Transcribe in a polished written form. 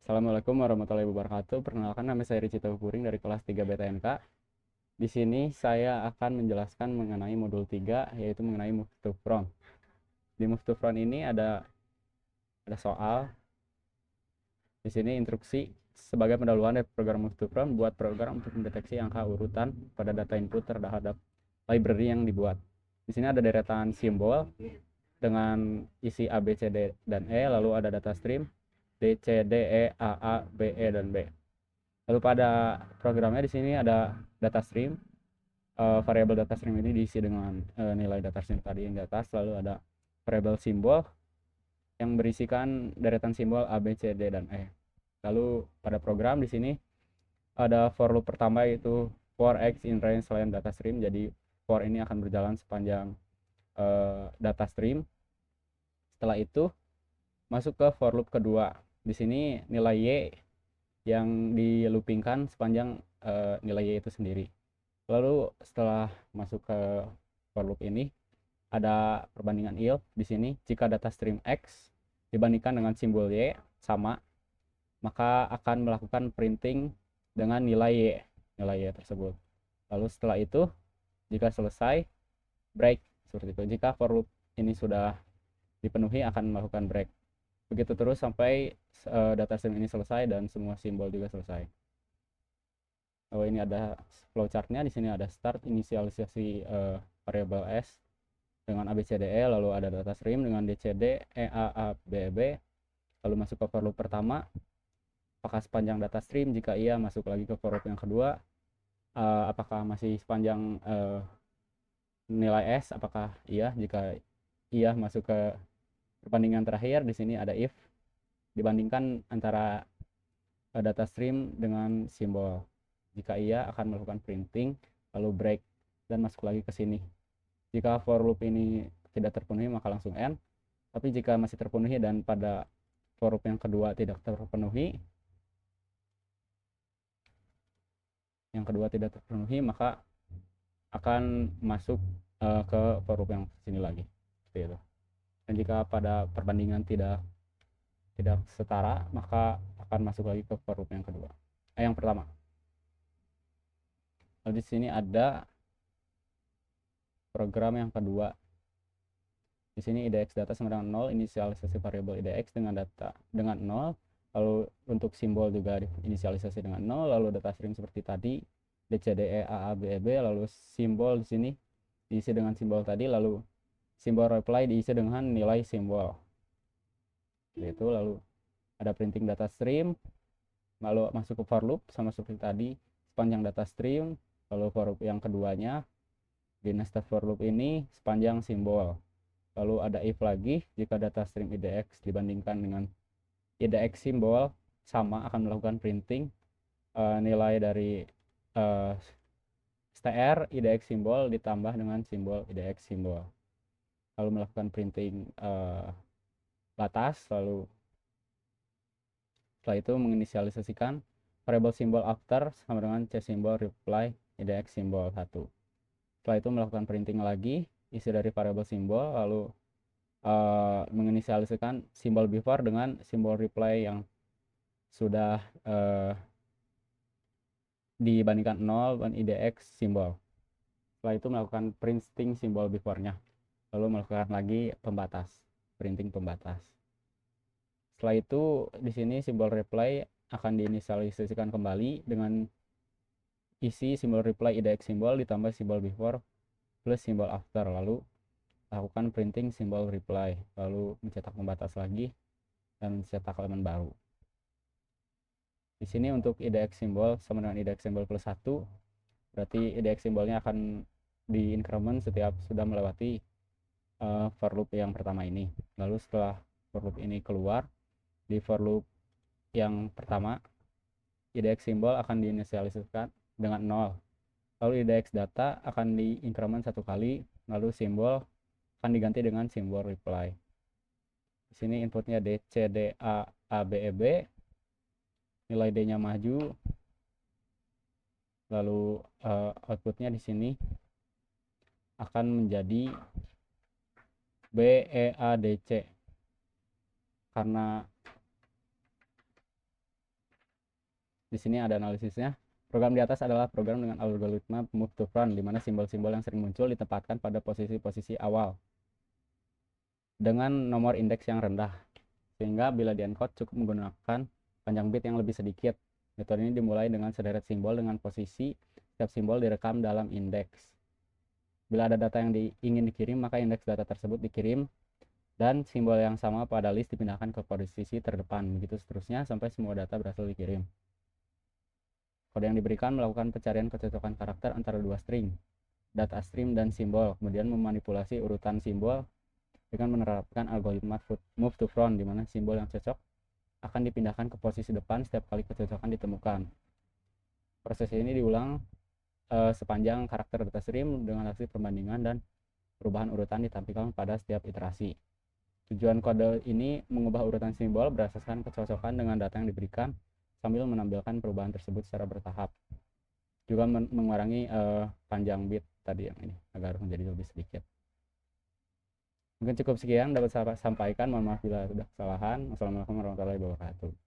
Assalamualaikum warahmatullahi wabarakatuh. Perkenalkan, nama saya Ricci Puring dari kelas 3 BTNK. Di sini saya akan menjelaskan mengenai modul 3, yaitu mengenai Move to Front. Di Move to Front ini ada soal. Di sini instruksi sebagai pendahuluan dari program Move to Front, buat program untuk mendeteksi angka urutan pada data input terhadap library yang dibuat. Di sini ada deretan simbol dengan isi A, B, C, D, dan E, lalu ada data stream D, C, D, E, A, B, E, dan B. Lalu pada programnya di sini ada data stream. Variabel data stream ini diisi dengan nilai data stream tadi yang di atas. Lalu ada variabel simbol yang berisikan deretan simbol A, B, C, D, dan E. Lalu pada program di sini ada for loop pertama, yaitu for x in range selain data stream. Jadi for ini akan berjalan sepanjang data stream. Setelah itu masuk ke for loop kedua. Di sini nilai y yang diloopingkan sepanjang nilai y itu sendiri. Lalu setelah masuk ke for loop ini ada perbandingan if. Di sini jika data stream x dibandingkan dengan simbol y sama, maka akan melakukan printing dengan nilai y tersebut. Lalu setelah itu jika selesai, break seperti itu. Jika for loop ini sudah dipenuhi, akan melakukan break. Begitu terus sampai data stream ini selesai dan semua simbol juga selesai. Oh, ini ada flowchartnya. Di sini ada start inisialisasi variabel s dengan ABCDE, lalu ada data stream dengan DCD, EAABB, lalu masuk ke for loop pertama, apakah sepanjang data stream. Jika iya, masuk lagi ke for loop yang kedua, apakah masih sepanjang nilai s, apakah iya. Jika iya, masuk ke perbandingan terakhir. Di sini ada if, dibandingkan antara data stream dengan simbol. Jika iya, akan melakukan printing, lalu break, dan masuk lagi ke sini. Jika for loop ini tidak terpenuhi, maka langsung end. Tapi jika masih terpenuhi dan pada for loop yang kedua tidak terpenuhi, maka akan masuk ke for loop yang sini lagi. Seperti itu. Dan jika pada perbandingan tidak setara, maka akan masuk lagi ke for loop yang kedua. Yang pertama. Lalu di sini ada program yang kedua. Di sini IDX data sama dengan 0, inisialisasi variabel IDX dengan 0. Lalu untuk simbol juga inisialisasi dengan 0, lalu data stream seperti tadi, DCDE, AABEB, lalu simbol di sini diisi dengan simbol tadi, lalu simbol reply diisi dengan nilai simbol. Itu lalu ada printing data stream, lalu masuk ke for loop sama seperti tadi, sepanjang data stream. Lalu for loop yang keduanya di nested for loop ini sepanjang simbol. Lalu ada if lagi, jika data stream IDX dibandingkan dengan IDX simbol sama, akan melakukan printing nilai dari str IDX simbol ditambah dengan simbol IDX simbol. Lalu melakukan printing batas. Lalu setelah itu menginisialisasikan variable simbol after sama dengan c simbol reply IDX simbol 1. Setelah itu melakukan printing lagi isi dari variable simbol, lalu menginisialisasikan simbol before dengan simbol reply yang sudah dibandingkan 0 dan IDX simbol. Setelah itu melakukan printing simbol before-nya, lalu melakukan lagi printing pembatas. Setelah itu di sini simbol reply akan diinisialisasikan kembali dengan isi simbol reply IDX simbol ditambah simbol before plus simbol after, lalu lakukan printing simbol reply, lalu mencetak pembatas lagi dan mencetak elemen baru. Di sini untuk IDX simbol sama dengan IDX simbol plus 1, berarti IDX simbolnya akan di increment setiap sudah melewati for loop yang pertama ini. Lalu setelah for loop ini keluar, di for loop yang pertama IDX simbol akan diinisialisasikan dengan 0. Lalu IDX data akan di increment satu kali, lalu simbol akan diganti dengan simbol reply. Di sini inputnya DCDA ABEB, nilai D-nya maju, lalu outputnya di sini akan menjadi BEADC karena Di sini ada analisisnya. Program di atas adalah program dengan algoritma move to front, di mana simbol-simbol yang sering muncul ditempatkan pada posisi-posisi awal dengan nomor indeks yang rendah, sehingga bila di-encode cukup menggunakan panjang bit yang lebih sedikit. Metode ini dimulai dengan sederet simbol dengan posisi setiap simbol direkam dalam indeks. Bila ada data yang ingin dikirim, maka indeks data tersebut dikirim dan simbol yang sama pada list dipindahkan ke posisi terdepan, begitu seterusnya sampai semua data berhasil dikirim. Kode yang diberikan melakukan pencarian kecocokan karakter antara dua string, data stream dan simbol, kemudian memanipulasi urutan simbol dengan menerapkan algoritma move to front, di mana simbol yang cocok akan dipindahkan ke posisi depan setiap kali kecocokan ditemukan. Proses ini diulang sepanjang karakter data stream dengan hasil perbandingan dan perubahan urutan ditampilkan pada setiap iterasi. Tujuan kode ini mengubah urutan simbol berdasarkan kecocokan dengan data yang diberikan sambil menampilkan perubahan tersebut secara bertahap. Juga mengurangi panjang bit tadi yang ini agar menjadi lebih sedikit. Mungkin cukup sekian dapat saya sampaikan. Mohon maaf bila ada kesalahan. Wassalamualaikum warahmatullahi wabarakatuh.